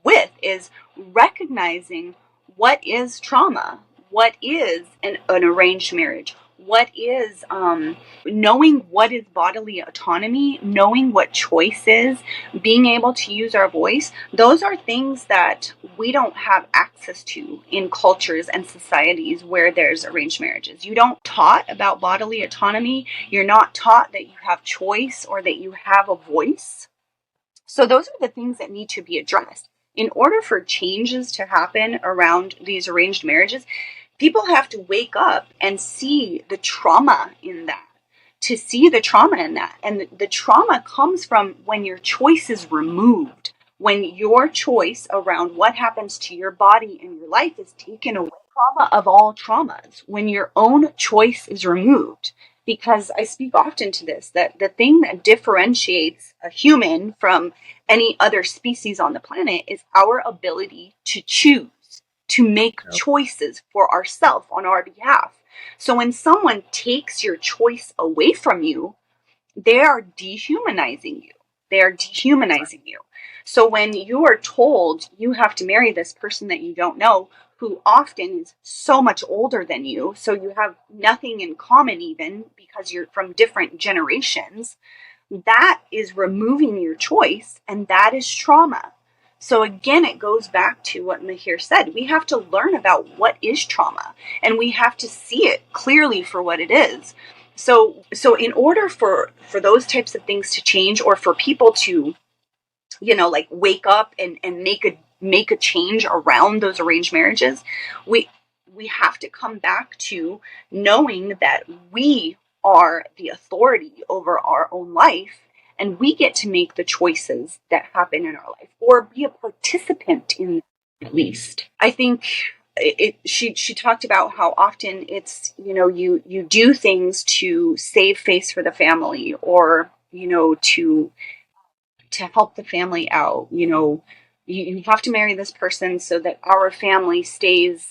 with is recognizing what is trauma, what is an arranged marriage, what is knowing what is bodily autonomy, knowing what choice is, being able to use our voice. Those are things that we don't have access to in cultures and societies where there's arranged marriages. You don't taught about bodily autonomy. You're not taught that you have choice or that you have a voice. So those are the things that need to be addressed. In order for changes to happen around these arranged marriages, people have to wake up and see the trauma in that, to see the trauma in that. And the trauma comes from when your choice is removed, when your choice around what happens to your body and your life is taken away. Trauma of all traumas, when your own choice is removed. Because I speak often to this, that the thing that differentiates a human from any other species on the planet is our ability to choose, to make choices for ourselves on our behalf. So when someone takes your choice away from you, they are dehumanizing you. They are dehumanizing you. So when you are told you have to marry this person that you don't know, who often is so much older than you, so you have nothing in common even because you're from different generations, that is removing your choice, and that is trauma. So again, it goes back to what Mahir said. We have to learn about what is trauma, and we have to see it clearly for what it is. So in order for those types of things to change, or for people to, like wake up and make a change around those arranged marriages, we have to come back to knowing that we are the authority over our own life, and we get to make the choices that happen in our life, or be a participant in, at least. I think she talked about how often it's, you do things to save face for the family, or to help the family out. You have to marry this person so that our family stays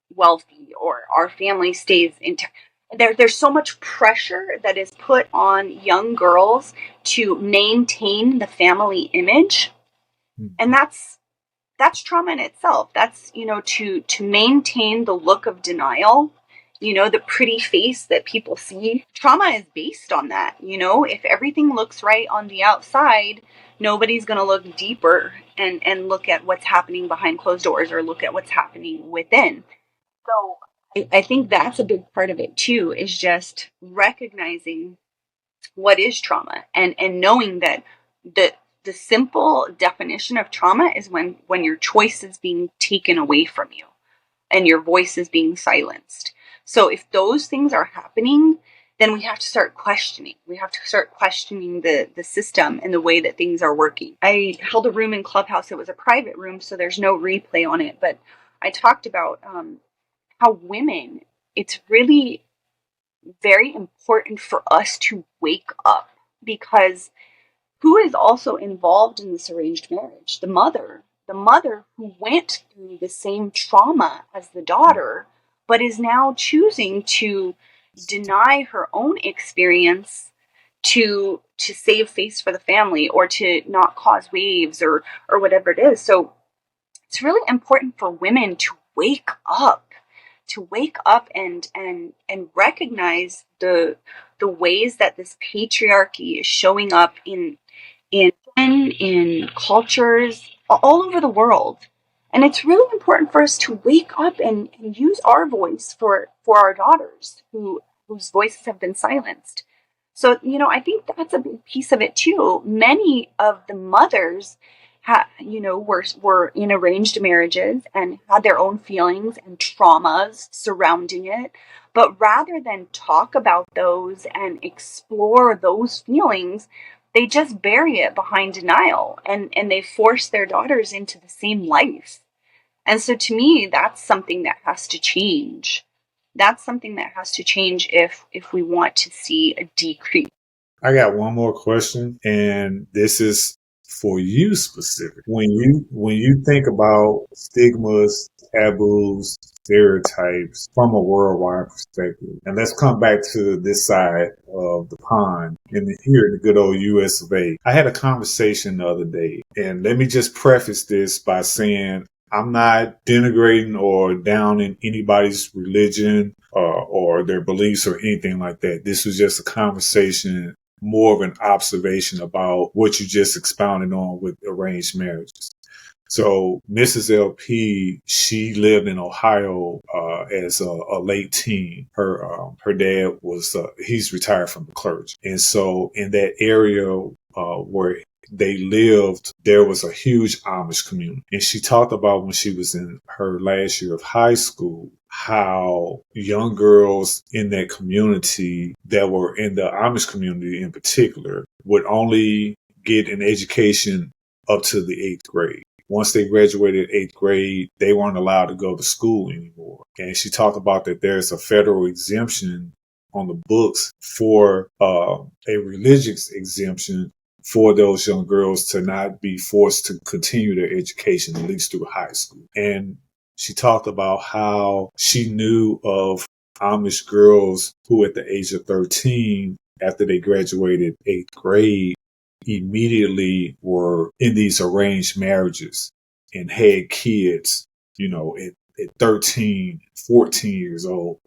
wealthy, or our family stays intact. There's so much pressure that is put on young girls to maintain the family image, and that's trauma in itself. That's, to maintain the look of denial, the pretty face that people see. Trauma is based on that. If everything looks right on the outside, nobody's going to look deeper and look at what's happening behind closed doors, or look at what's happening within. So I think that's a big part of it too, is just recognizing what is trauma, and knowing that the simple definition of trauma is when your choice is being taken away from you and your voice is being silenced. So if those things are happening, then we have to start questioning. We have to start questioning the system and the way that things are working. I held a room in Clubhouse. It was a private room, so there's no replay on it, but I talked about how women, it's really very important for us to wake up, because who is also involved in this arranged marriage? The mother who went through the same trauma as the daughter, but is now choosing to deny her own experience to save face for the family, or to not cause waves, or whatever it is. So it's really important for women to wake up and recognize the ways that this patriarchy is showing up in cultures all over the world. And it's really important for us to wake up and use our voice for our daughters whose voices have been silenced. So, I think that's a big piece of it too. Many of the mothers were in arranged marriages and had their own feelings and traumas surrounding it. But rather than talk about those and explore those feelings, they just bury it behind denial, and they force their daughters into the same life. And so to me, that's something that has to change. That's something that has to change if we want to see a decrease. I got one more question, and this is for you specific. When you think about stigmas, taboos, stereotypes from a worldwide perspective, and let's come back to this side of the pond here in the good old US of A. I had a conversation the other day, and let me just preface this by saying I'm not denigrating or downing anybody's religion or their beliefs or anything like that. This was just a conversation, more of an observation about what you just expounded on with arranged marriages. So Mrs. LP, she lived in Ohio as a late teen. Her dad was he's retired from the clergy, and so in that area where they lived, there was a huge Amish community. And she talked about when she was in her last year of high school, how young girls in that community that were in the Amish community in particular would only get an education up to the 8th grade. Once they graduated 8th grade, they weren't allowed to go to school anymore. And she talked about that there's a federal exemption on the books for a religious exemption for those young girls to not be forced to continue their education, at least through high school. And she talked about how she knew of Amish girls who at the age of 13, after they graduated 8th grade, immediately were in these arranged marriages and had kids, at 13, 14 years old.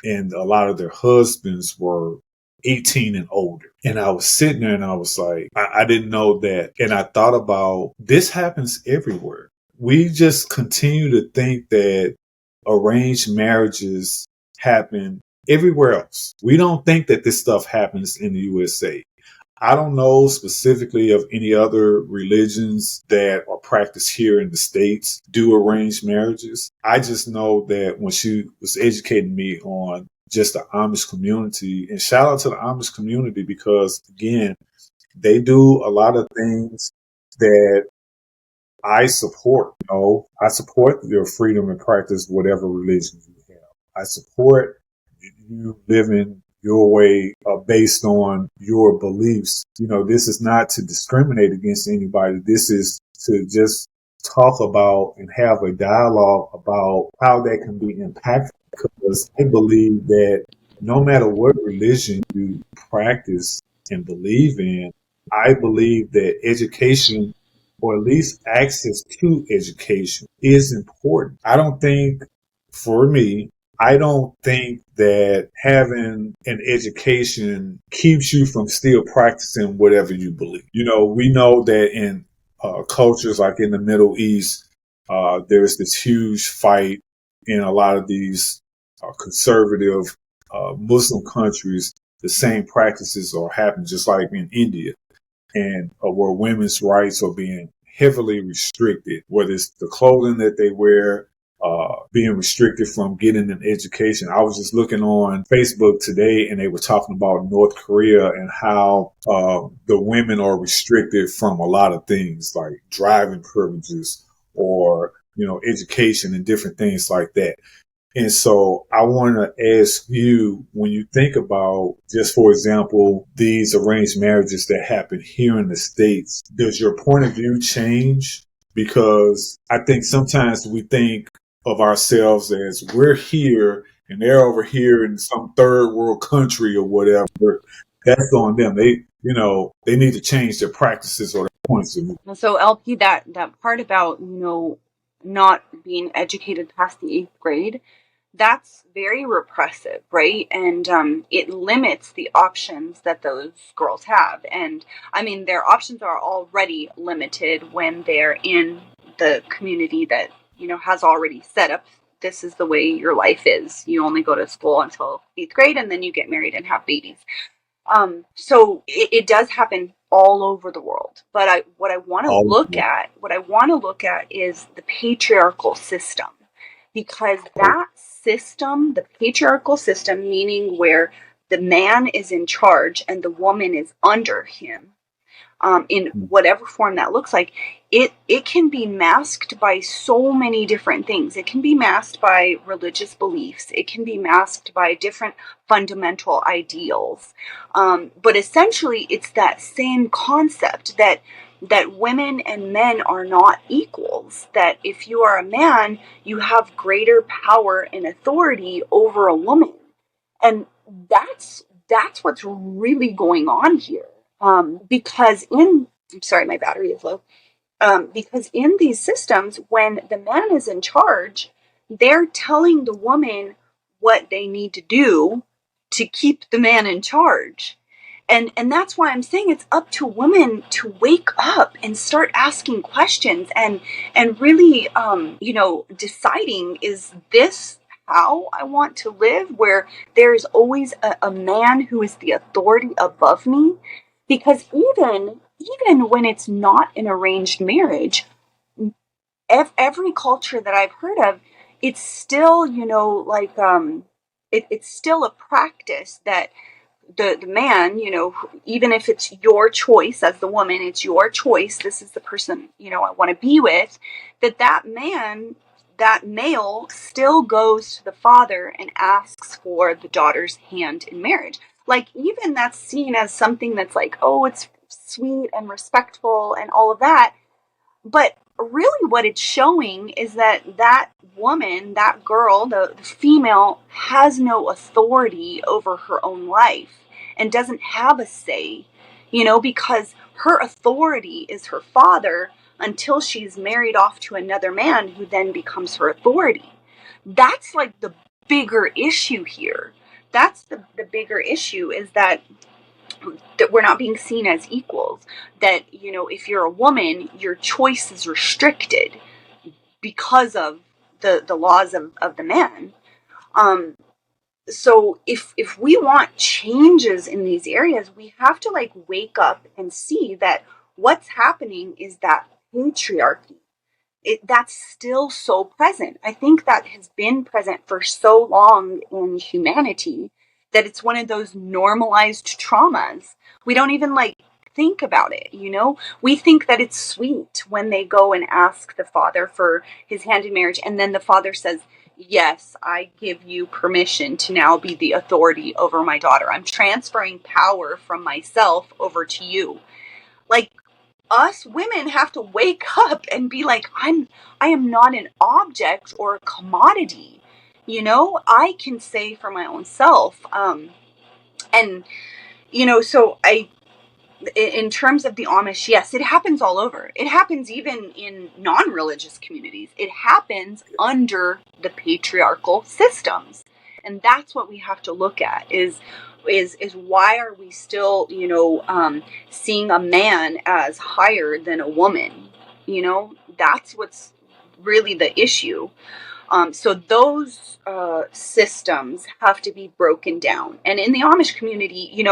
And a lot of their husbands were 18 and older. And I was sitting there and I was like, I didn't know that. And I thought about this happens everywhere. We just continue to think that arranged marriages happen everywhere else. We don't think that this stuff happens in the USA. I don't know specifically of any other religions that are practiced here in the States do arranged marriages. I just know that when she was educating me on just the Amish community, and shout out to the Amish community because, again, they do a lot of things that I support. I support your freedom and practice whatever religion you have. I support you living your way based on your beliefs. This is not to discriminate against anybody. This is to just talk about and have a dialogue about how that can be impactful, because I believe that no matter what religion you practice and believe in, I believe that education, or at least access to education, is important. I don't think that having an education keeps you from still practicing whatever you believe. We know that in cultures like in the Middle East, there's this huge fight in a lot of these conservative Muslim countries. The same practices are happening just like in India, and where women's rights are being heavily restricted, whether it's the clothing that they wear, being restricted from getting an education. I was just looking on Facebook today and they were talking about North Korea and how the women are restricted from a lot of things like driving privileges or, education and different things like that. And so I want to ask you, when you think about, just for example, these arranged marriages that happen here in the States, does your point of view change? Because I think sometimes we think of ourselves as we're here and they're over here in some third world country or whatever. That's on them. They need to change their practices or their points of view. So LP, that part about, not being educated past the 8th grade, that's very repressive, right? And it limits the options that those girls have. And I mean, their options are already limited when they're in the community that, has already set up, this is the way your life is. You only go to school until 8th grade, and then you get married and have babies. So it does happen all over the world. But what I want to look at is the patriarchal system, because that system, the patriarchal system, meaning where the man is in charge and the woman is under him, in whatever form that looks like, it can be masked by so many different things. It can be masked by religious beliefs. It can be masked by different fundamental ideals. But essentially, it's that same concept that women and men are not equals. That if you are a man, you have greater power and authority over a woman, and that's what's really going on here. Because I'm sorry, my battery is low. Because in these systems, when the man is in charge, they're telling the woman what they need to do to keep the man in charge. And that's why I'm saying it's up to women to wake up and start asking questions and really deciding, is this how I want to live, where there's always a man who is the authority above me? Because even when it's not an arranged marriage, every culture that I've heard of, it's still, it's still a practice that the man, even if it's your choice as the woman, it's your choice, this is the person, I want to be with, that man, that male still goes to the father and asks for the daughter's hand in marriage. Like, even that's seen as something that's like, oh, it's sweet and respectful and all of that. But really what it's showing is that woman, that girl, the female, has no authority over her own life and doesn't have a say, because her authority is her father until she's married off to another man who then becomes her authority. That's like the bigger issue here. That's the bigger issue, is that we're not being seen as equals. That, if you're a woman, your choice is restricted because of the laws of the man. So if we want changes in these areas, we have to wake up and see that what's happening is that patriarchy, that's still so present. I think that has been present for so long in humanity that it's one of those normalized traumas. We don't even think about it, We think that it's sweet when they go and ask the father for his hand in marriage, and then the father says, yes, I give you permission to now be the authority over my daughter. I'm transferring power from myself over to you. Like, us women have to wake up and be like, I am not an object or a commodity. I can say for my own self. And so in terms of the Amish, yes, it happens all over. It happens even in non-religious communities. It happens under the patriarchal systems. And that's what we have to look at is why are we still, seeing a man as higher than a woman? That's what's really the issue. So those systems have to be broken down. And in the Amish community,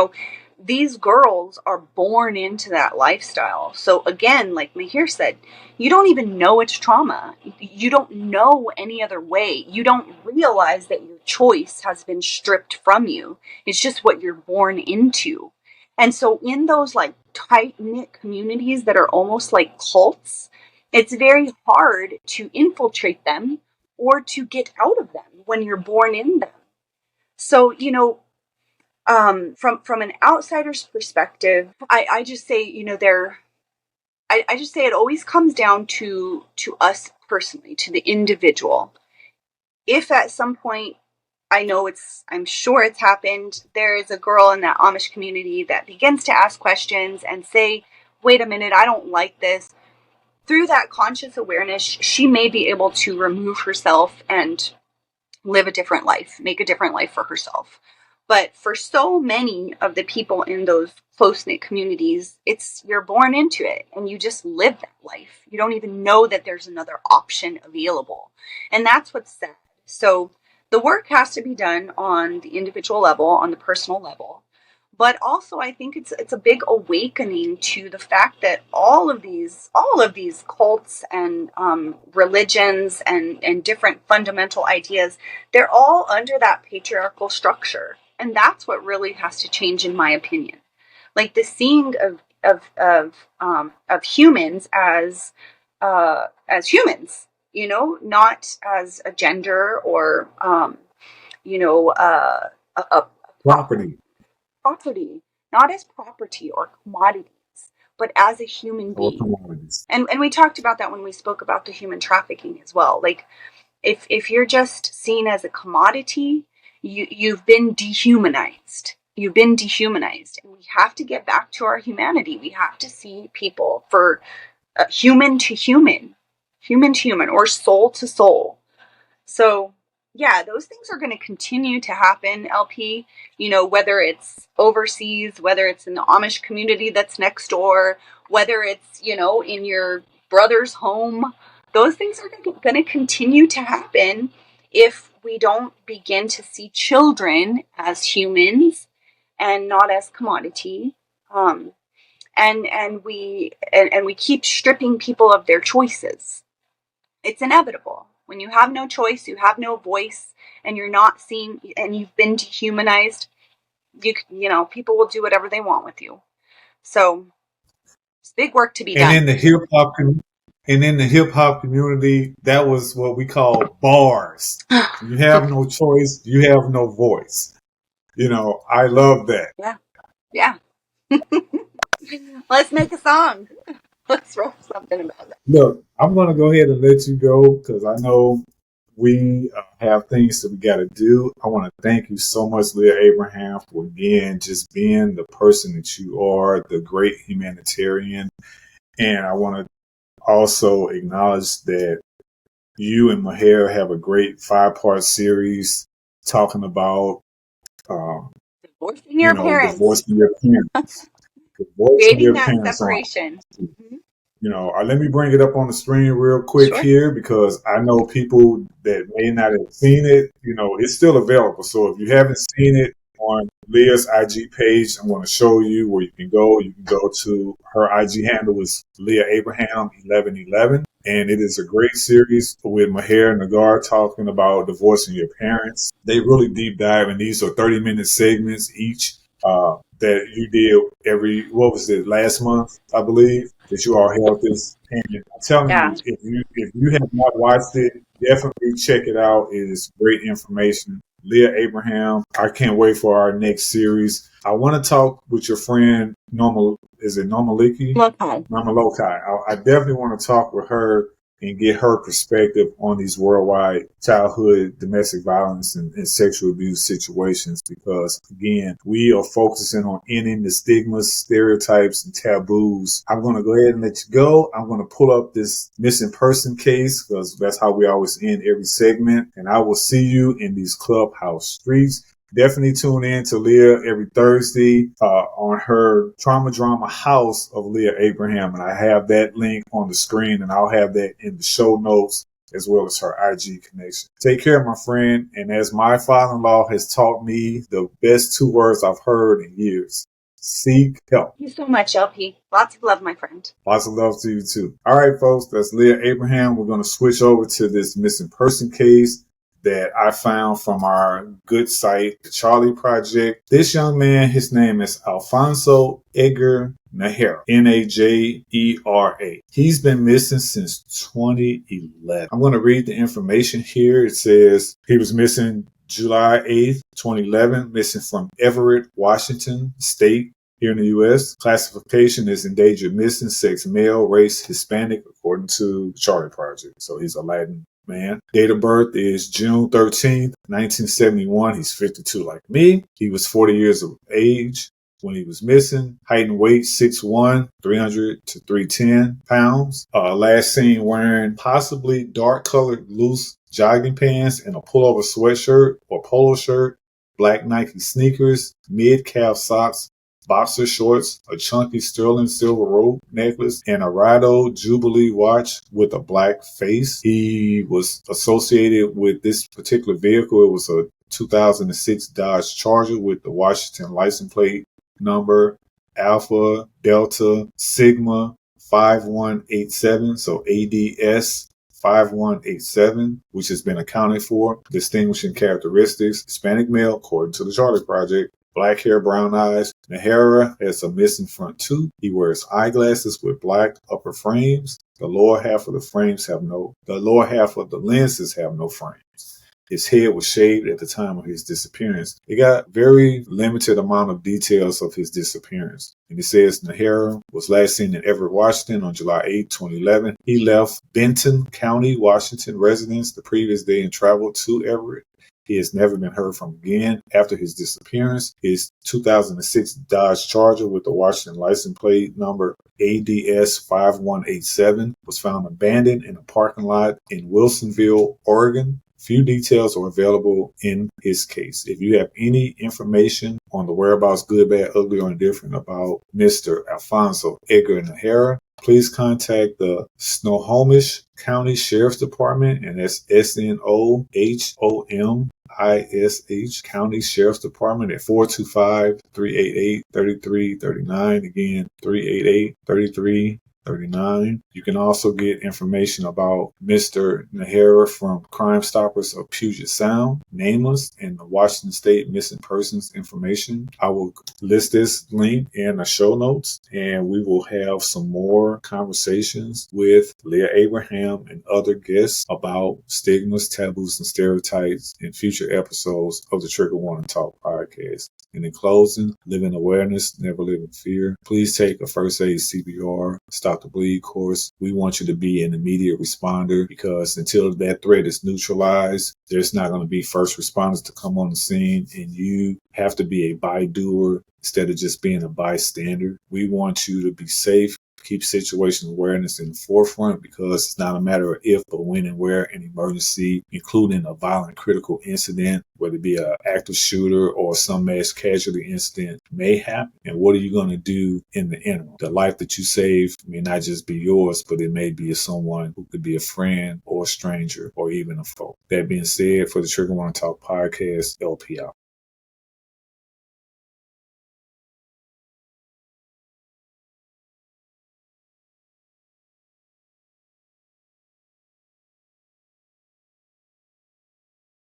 these girls are born into that lifestyle. So again, like Mahir said, you don't even know it's trauma. You don't know any other way. You don't realize that your choice has been stripped from you. It's just what you're born into. And so in those tight-knit communities that are almost like cults, it's very hard to infiltrate them or to get out of them when you're born in them. So, from an outsider's perspective, I just say, I just say it always comes down to us personally, to the individual. If at some point, I'm sure it's happened, there is a girl in that Amish community that begins to ask questions and say, wait a minute, I don't like this. Through that conscious awareness, she may be able to remove herself and live a different life, make a different life for herself. But for so many of the people in those close-knit communities, you're born into it and you just live that life. You don't even know that there's another option available. And that's what's sad. So the work has to be done on the individual level, on the personal level. But also, I think it's a big awakening to the fact that all of these cults and religions and different fundamental ideas, they're all under that patriarchal structure, and that's what really has to change, in my opinion. Like the seeing of humans as humans, not as a gender or a property, not as property or commodities, but as a human being. And we talked about that when we spoke about the human trafficking as well. Like if you're just seen as a commodity, you've been dehumanized. You've been dehumanized. And we have to get back to our humanity. We have to see people for human to human, or soul to soul. So yeah, those things are going to continue to happen, LP, whether it's overseas, whether it's in the Amish community that's next door, whether it's, in your brother's home. Those things are going to continue to happen if we don't begin to see children as humans and not as commodity. And we keep stripping people of their choices. It's inevitable. When you have no choice, you have no voice, and you're not seen, and you've been dehumanized, people will do whatever they want with you. So it's big work to be done. And in the hip hop community, that was what we call bars. You have no choice, you have no voice. I love that. Yeah. Let's make a song. Let's write something about that. Look, I'm going to go ahead and let you go because I know we have things that we got to do. I want to thank you so much, Leah Abraham, for again just being the person that you are, the great humanitarian. And I want to also acknowledge that you and Maher have a great 5-part series talking about divorcing your parents. Divorcing your parents. Creating that separation. Let me bring it up on the screen real quick here because I know people that may not have seen it. It's still available. So if you haven't seen it on Leah's IG page, I'm going to show you where you can go. You can go to her IG handle is Leah Abraham 1111. And it is a great series with Maher and Nagar talking about divorcing your parents. They really deep dive, and these are 30-minute segments each that you did last month, I believe, that you all held this. And I'm telling you, if you have not watched it, definitely check it out. It is great information. Leah Abraham, I can't wait for our next series. I want to talk with your friend, Nomaliki? Lokai. I definitely want to talk with her and get her perspective on these worldwide childhood domestic violence and sexual abuse situations because, again, we are focusing on ending the stigmas, stereotypes, and taboos. I'm going to go ahead and let you go. I'm going to pull up this missing person case because that's how we always end every segment. And I will see you in these clubhouse streets. Definitely tune in to Leah every Thursday on her Trauma Drama House of Leah Abraham. And I have that link on the screen and I'll have that in the show notes as well as her IG connection. Take care, my friend. And as my father-in-law has taught me, the best 2 words I've heard in years, seek help. Thank you so much, LP. Lots of love, my friend. Lots of love to you too. All right, folks, that's Leah Abraham. We're going to switch over to this missing person case. that I found from our good site, the Charlie Project. This young man, his name is ALFONSO Edgar NAJERA, NAJERA. He's been missing since 2011. I'm going to read the information here. It says he was missing July 8th, 2011, missing from Everett, Washington State, here in the U.S. Classification is endangered missing, sex male, race Hispanic, according to the Charlie Project. So he's a Latin man. Date of birth is June 13th, 1971. He's 52 like me. He was 40 years of age when he was missing. Height and weight, 6'1", 300 to 310 pounds. Last seen wearing possibly dark colored loose jogging pants and a pullover sweatshirt or polo shirt, black Nike sneakers, mid-calf socks, boxer shorts, a chunky sterling silver rope necklace, and a Rado Jubilee watch with a black face. He was associated with this particular vehicle. It was a 2006 Dodge Charger with the Washington license plate number Alpha Delta Sigma 5187, so ADS 5187, which has been accounted for. Distinguishing characteristics: Hispanic male, according to the Charlie Project. Black hair, brown eyes. NAJERA has a missing front tooth. He wears eyeglasses with black upper frames. The lower half of the lenses have no frames. His head was shaved at the time of his disappearance. It got very limited amount of details of his disappearance. And it says NAJERA was last seen in Everett, Washington on July 8, 2011. He left Benton County, Washington residence the previous day and traveled to Everett. He has never been heard from again after his disappearance. His 2006 Dodge Charger with the Washington license plate number ADS 5187 was found abandoned in a parking lot in Wilsonville, Oregon. Few details are available in his case. If you have any information on the whereabouts, good, bad, ugly, or indifferent about Mr. ALFONSO Edgar NAJERA, please contact the Snohomish County Sheriff's Department, and that's SNOHOMISH County Sheriff's Department at 425-388-3339. Again, 388-3339. You can also get information about Mr. NAJERA from Crime Stoppers of Puget Sound, Nameless, and the Washington State Missing Persons Information. I will list this link in the show notes, and we will have some more conversations with Leah Abraham and other guests about stigmas, taboos, and stereotypes in future episodes of the Trigger Warning Talk podcast. And in closing, live in awareness, never live in fear. Please take a first aid CPR, stop the bleed course. We want you to be an immediate responder, because until that threat is neutralized, there's not going to be first responders to come on the scene, and you have to be a by-doer instead of just being a bystander. We want you to be safe. Keep situational awareness in the forefront, because it's not a matter of if, but when and where an emergency, including a violent critical incident, whether it be an active shooter or some mass casualty incident, may happen. And what are you going to do in the interim? The life that you save may not just be yours, but it may be of someone who could be a friend or a stranger or even a foe. That being said, for the Trigger Warning Talk podcast, LP out.